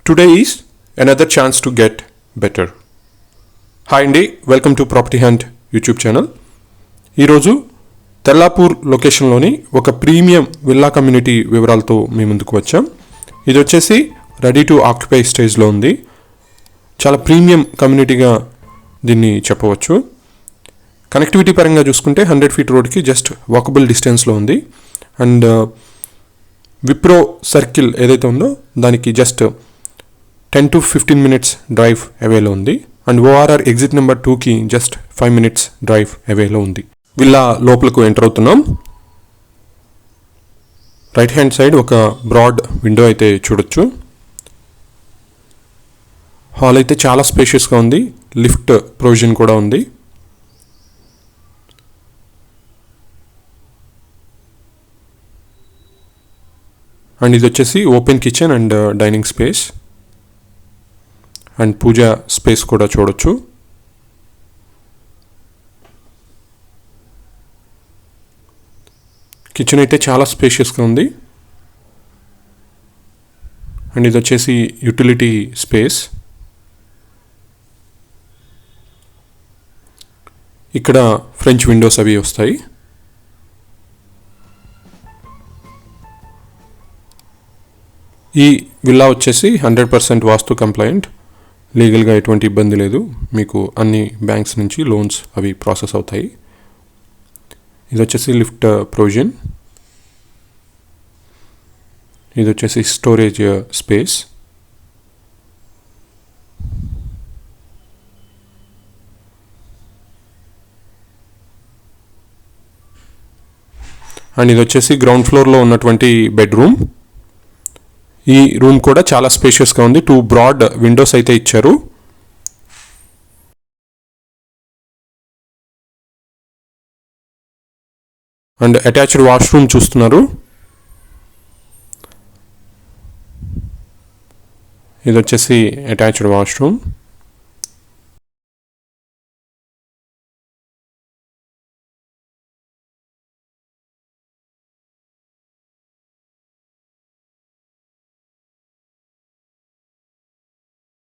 Today is another chance to get better. Hi అండి, welcome to property hunt YouTube channel. ఈరోజు తెల్లాపూర్ లొకేషన్లోని ఒక premium villa community వివరాలతో మీ ముందుకు వచ్చాం. ఇది వచ్చేసి రెడీ టు ఆక్యుపై స్టేజ్లో ఉంది. చాలా ప్రీమియం కమ్యూనిటీగా దీన్ని చెప్పవచ్చు. కనెక్టివిటీ పరంగా చూసుకుంటే 100 feet రోడ్కి జస్ట్ వాకబుల్ డిస్టెన్స్లో ఉంది. అండ్ విప్రో సర్కిల్ ఏదైతే ఉందో దానికి జస్ట్ 10 to 15 minutes డ్రైవ్ అవేలో ఉంది. అండ్ ఓఆర్ఆర్ ఎగ్జిట్ నెంబర్ 2కి జస్ట్ 5 minutes డ్రైవ్ అవేలో ఉంది. విల్లా లోపలకు ఎంటర్ అవుతున్నాం. రైట్ హ్యాండ్ సైడ్ ఒక బ్రాడ్ విండో అయితే చూడొచ్చు. హాల్ అయితే చాలా స్పేషియస్గా ఉంది. లిఫ్ట్ ప్రొవిజన్ కూడా ఉంది. అండ్ ఇది వచ్చేసి open kitchen and dining space and puja space కూడా చూడొచ్చు. కిచెన్ అయితే చాలా స్పేషియస్గా ఉంది. అండ్ ఇది వచ్చేసి యూటిలిటీ స్పేస్. ఇక్కడ ఫ్రెంచ్ విండోస్ అవి వస్తాయి. ఈ విల్లా వచ్చేసి 100% వాస్తు కంప్లైంట్. లీగల్గా ఎటువంటి ఇబ్బంది లేదు. మీకు అన్ని బ్యాంక్స్ నుంచి లోన్స్ అవి ప్రాసెస్ అవుతాయి. ఇది వచ్చేసి లిఫ్ట్ ప్రొవిజన్. ఇది వచ్చేసి స్టోరేజ్ స్పేస్. అండ్ ఇది వచ్చేసి గ్రౌండ్ ఫ్లోర్లో ఉన్నటువంటి బెడ్రూమ్. ఈ రూమ్ కూడా చాలా స్పేషియస్గా ఉంది. 2 బ్రాడ్ విండోస్ అయితే ఇచ్చారు. అండ్ అటాచ్డ్ వాష్రూమ్ చూస్తున్నారు. ఇది వచ్చేసి అటాచ్డ్ వాష్రూమ్.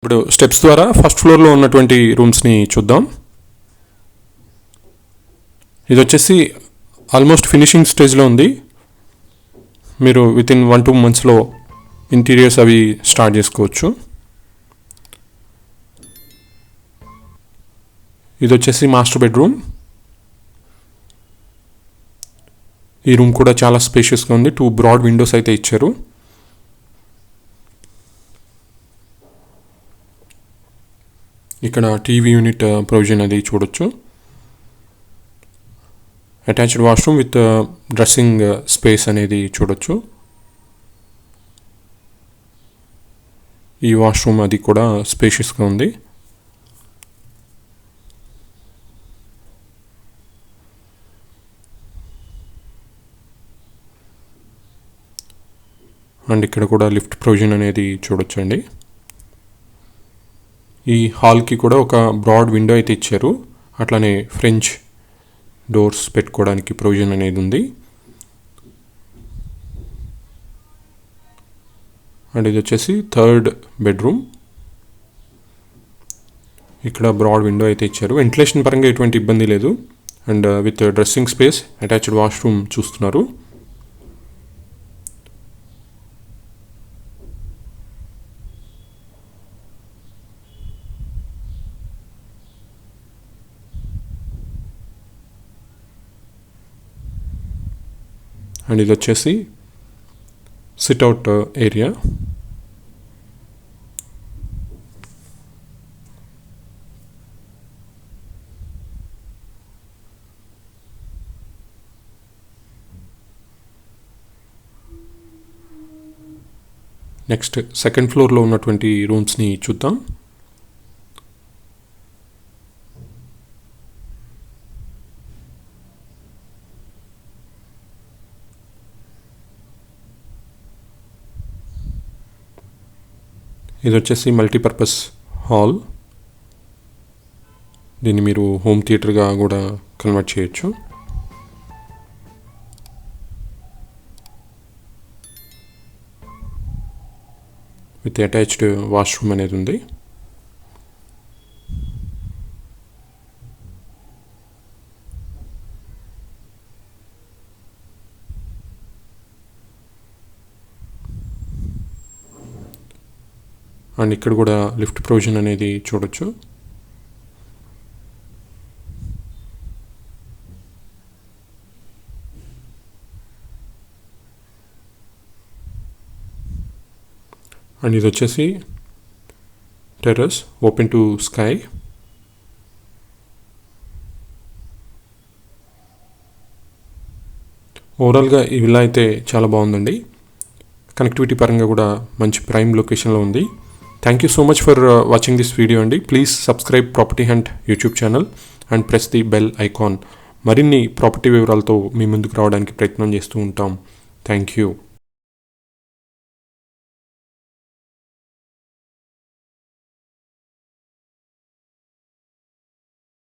ఇప్పుడు స్టెప్స్ ద్వారా ఫస్ట్ ఫ్లోర్లో ఉన్నటువంటి రూమ్స్ని చూద్దాం. ఇది వచ్చేసి ఆల్మోస్ట్ ఫినిషింగ్ స్టేజ్లో ఉంది. మీరు వితిన్ 1-2 monthsలో ఇంటీరియర్స్ అవి స్టార్ట్ చేసుకోవచ్చు. ఇది వచ్చేసి మాస్టర్ బెడ్రూమ్. ఈ రూమ్ కూడా చాలా స్పేషియస్గా ఉంది. 2 బ్రాడ్ విండోస్ అయితే ఇచ్చారు. ఇక్కడ టీవీ యూనిట్ ప్రొవిజన్ అది చూడొచ్చు. Attached washroom with dressing space అనేది చూడొచ్చు. ఈ వాష్రూమ్ అది కూడా స్పేషియస్గా ఉంది. అండ్ ఇక్కడ కూడా లిఫ్ట్ ప్రొవిజన్ అనేది చూడొచ్చండి. ఈ హాల్కి కూడా ఒక బ్రాడ్ విండో అయితే ఇచ్చారు. అట్లానే ఫ్రెంచ్ డోర్స్ పెట్టుకోవడానికి ప్రొవిజన్ అనేది ఉంది. అండ్ ఇది వచ్చేసి 3rd బెడ్రూమ్. ఇక్కడ బ్రాడ్ విండో అయితే ఇచ్చారు. వెంటిలేషన్ పరంగా ఎటువంటి ఇబ్బంది లేదు. And with dressing space, attached washroom చూస్తున్నారు. అండ్ ఇది వచ్చేసి సిట్అవుట్ ఏరియా. నెక్స్ట్ సెకండ్ ఫ్లోర్లో ఉన్నటువంటి రూమ్స్ని చూద్దాం. ఇది వచ్చేసి మల్టీపర్పస్ హాల్. దీన్ని మీరు హోమ్ థియేటర్గా కూడా కన్వర్ట్ చేయొచ్చు. విత్ అటాచ్డ్ వాష్రూమ్ అనేది ఉంది. అండ్ ఇక్కడ కూడా లిఫ్ట్ ప్రొవిజన్ అనేది చూడొచ్చు. అండ్ ఇది వచ్చేసి టెర్రస్ ఓపెన్ టు స్కై. ఓవరాల్గా ఈ విల్లా అయితే చాలా బాగుందండి. కనెక్టివిటీ పరంగా కూడా మంచి ప్రైమ్ లొకేషన్లో ఉంది. Thank you so much for watching this video అండి. Please subscribe property hunt YouTube channel and press the bell icon. మరిన్ని ప్రాపర్టీ వివరాలతో మీ ముందుకు రావడానికి ప్రయత్నం చేస్తూ ఉంటాం. Thank you.